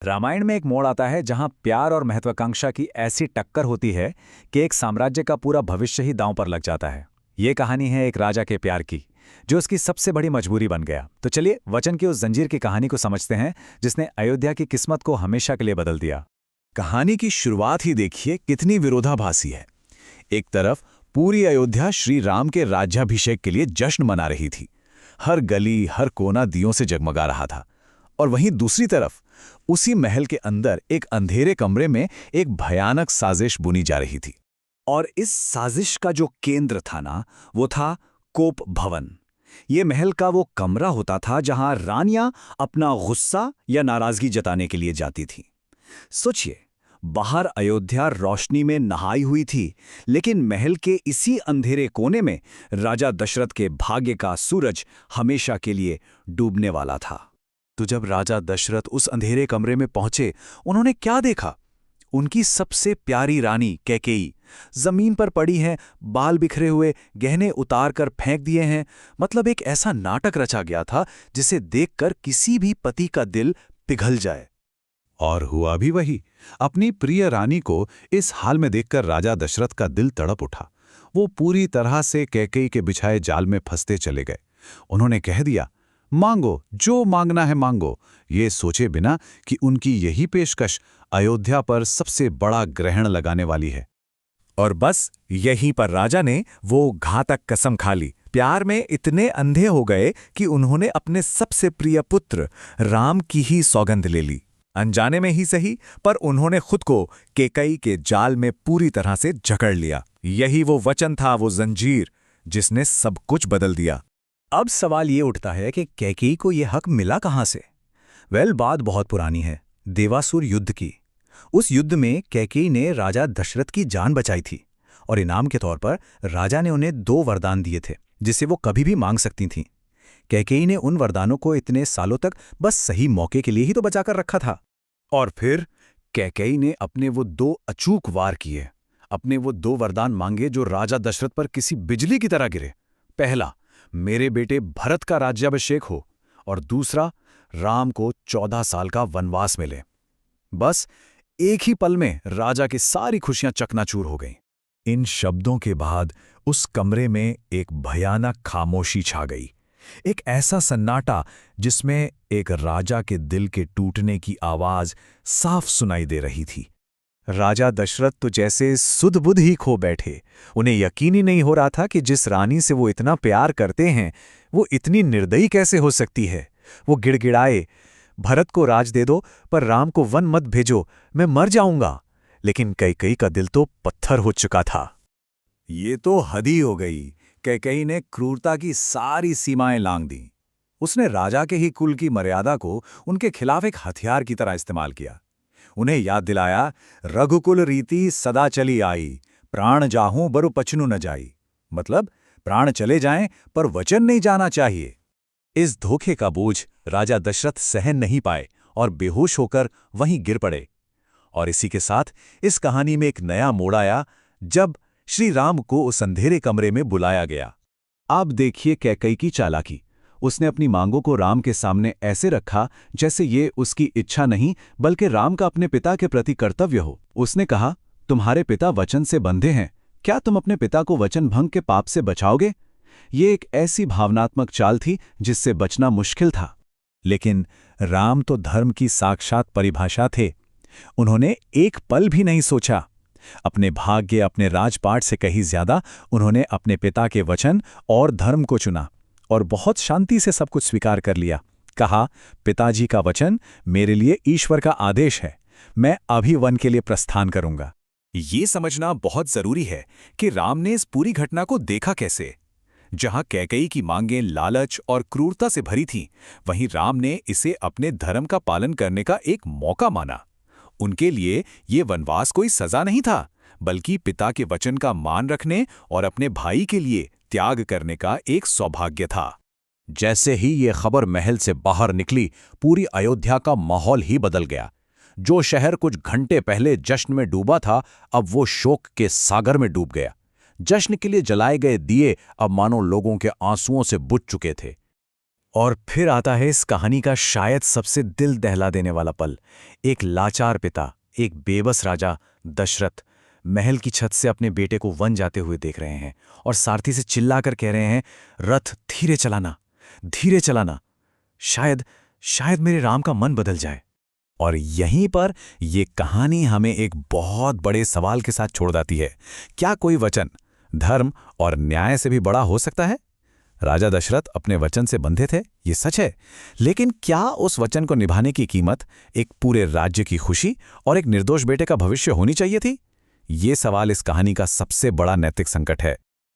रामायण में एक मोड़ आता है जहां प्यार और महत्वाकांक्षा की ऐसी टक्कर होती है कि एक साम्राज्य का पूरा भविष्य ही दांव पर लग जाता है। ये कहानी है एक राजा के प्यार की, जो उसकी सबसे बड़ी मजबूरी बन गया। तो चलिए वचन की उस जंजीर की कहानी को समझते हैं जिसने अयोध्या की किस्मत को हमेशा के लिए बदल दिया। कहानी की शुरुआत ही देखिए कितनी विरोधाभासी है। एक तरफ पूरी अयोध्या श्री राम के राज्याभिषेक के लिए जश्न मना रही थी। हर गली हर कोना दियों से जगमगा रहा था। और वहीं दूसरी तरफ उसी महल के अंदर एक अंधेरे कमरे में एक भयानक साजिश बुनी जा रही थी। और इस साजिश का जो केंद्र था ना, वो था कोप भवन। ये महल का वो कमरा होता था जहां रानियां अपना गुस्सा या नाराजगी जताने के लिए जाती थीं। सोचिए, बाहर अयोध्या रोशनी में नहाई हुई थी, लेकिन महल के इसी अंधेरे कोने में राजा दशरथ के भाग्य का सूरज हमेशा के लिए डूबने वाला था। तो जब राजा दशरथ उस अंधेरे कमरे में पहुंचे, उन्होंने क्या देखा? उनकी सबसे प्यारी रानी कैकेयी जमीन पर पड़ी है, बाल बिखरे हुए, गहने उतार कर फेंक दिए हैं। मतलब एक ऐसा नाटक रचा गया था जिसे देखकर किसी भी पति का दिल पिघल जाए। और हुआ भी वही। अपनी प्रिय रानी को इस हाल में देखकर राजा दशरथ का दिल तड़प उठा। वो पूरी तरह से कैकेयी के बिछाए जाल में फंसते चले गए। उन्होंने कह दिया, मांगो, जो मांगना है मांगो, ये सोचे बिना कि उनकी यही पेशकश अयोध्या पर सबसे बड़ा ग्रहण लगाने वाली है। और बस यहीं पर राजा ने वो घातक कसम खा ली। प्यार में इतने अंधे हो गए कि उन्होंने अपने सबसे प्रिय पुत्र राम की ही सौगंध ले ली। अनजाने में ही सही, पर उन्होंने खुद को कैकेयी के जाल में पूरी तरह से जकड़ लिया। यही वो वचन था, वो जंजीर जिसने सब कुछ बदल दिया। अब सवाल ये उठता है कि कैकेयी को ये हक मिला कहां से? बात बहुत पुरानी है, देवासुर युद्ध की। उस युद्ध में कैकेयी ने राजा दशरथ की जान बचाई थी, और इनाम के तौर पर राजा ने उन्हें 2 वरदान दिए थे जिसे वो कभी भी मांग सकती थीं। कैकेयी ने उन वरदानों को इतने सालों तक बस सही मौके के लिए ही तो बचाकर रखा था। और फिर कैकेयी ने अपने वो 2 अचूक वार किए, अपने वो 2 वरदान मांगे जो राजा दशरथ पर किसी बिजली की तरह गिरे। पहला, मेरे बेटे भरत का राज्याभिषेक हो, और दूसरा, राम को 14 साल का वनवास मिले। बस एक ही पल में राजा की सारी खुशियां चकनाचूर हो गईं। इन शब्दों के बाद उस कमरे में एक भयानक खामोशी छा गई। एक ऐसा सन्नाटा जिसमें एक राजा के दिल के टूटने की आवाज साफ सुनाई दे रही थी। राजा दशरथ तो जैसे सुध-बुध ही खो बैठे। उन्हें यकीन ही नहीं हो रहा था कि जिस रानी से वो इतना प्यार करते हैं, वो इतनी निर्दयी कैसे हो सकती है। वो गिड़गिड़ाए, भरत को राज दे दो, पर राम को वन मत भेजो, मैं मर जाऊंगा। लेकिन कैकेयी का दिल तो पत्थर हो चुका था। ये तो हद ही हो गई। कैकेयी ने क्रूरता की सारी सीमाएं लांघ दी। उसने राजा के ही कुल की मर्यादा को उनके खिलाफ एक हथियार की तरह इस्तेमाल किया। उन्हें याद दिलाया, रघुकुल रीति सदा चली आई, प्राण जाहूं बरु पछनु न जाई। मतलब प्राण चले जाएं पर वचन नहीं जाना चाहिए। इस धोखे का बोझ राजा दशरथ सहन नहीं पाए और बेहोश होकर वहीं गिर पड़े। और इसी के साथ इस कहानी में एक नया मोड़ आया जब श्री राम को उस अंधेरे कमरे में बुलाया गया। अब देखिए कैकेयी की चालाकी। उसने अपनी मांगों को राम के सामने ऐसे रखा जैसे ये उसकी इच्छा नहीं बल्कि राम का अपने पिता के प्रति कर्तव्य हो। उसने कहा, तुम्हारे पिता वचन से बंधे हैं, क्या तुम अपने पिता को वचन भंग के पाप से बचाओगे? ये एक ऐसी भावनात्मक चाल थी जिससे बचना मुश्किल था। लेकिन राम तो धर्म की साक्षात परिभाषा थे। उन्होंने एक पल भी नहीं सोचा। अपने भाग्य, अपने राजपाट से कहीं ज्यादा उन्होंने अपने पिता के वचन और धर्म को चुना और बहुत शांति से सब कुछ स्वीकार कर लिया। कहा, पिताजी का वचन मेरे लिए ईश्वर का आदेश है, मैं अभी वन के लिए प्रस्थान करूंगा। ये समझना बहुत जरूरी है कि राम ने इस पूरी घटना को देखा कैसे। जहां कैकेयी की मांगें लालच और क्रूरता से भरी थीं, वहीं राम ने इसे अपने धर्म का पालन करने का एक मौका माना। उनके लिए ये वनवास कोई सजा नहीं था, बल्कि पिता के वचन का मान रखने और अपने भाई के लिए त्याग करने का एक सौभाग्य था। जैसे ही ये खबर महल से बाहर निकली, पूरी अयोध्या का माहौल ही बदल गया। जो शहर कुछ घंटे पहले जश्न में डूबा था, अब वो शोक के सागर में डूब गया। जश्न के लिए जलाए गए दिए अब मानो लोगों के आंसुओं से बुझ चुके थे। और फिर आता है इस कहानी का शायद सबसे दिल दहला देने वाला पल। एक लाचार पिता, एक बेबस राजा दशरथ महल की छत से अपने बेटे को वन जाते हुए देख रहे हैं और सारथी से चिल्लाकर कह रहे हैं, रथ धीरे चलाना, धीरे चलाना, शायद शायद मेरे राम का मन बदल जाए। और यहीं पर ये कहानी हमें एक बहुत बड़े सवाल के साथ छोड़ देती है। क्या कोई वचन धर्म और न्याय से भी बड़ा हो सकता है? राजा दशरथ अपने वचन से बंधे थे, ये सच है, लेकिन क्या उस वचन को निभाने की कीमत एक पूरे राज्य की खुशी और एक निर्दोष बेटे का भविष्य होनी चाहिए थी? ये सवाल इस कहानी का सबसे बड़ा नैतिक संकट है।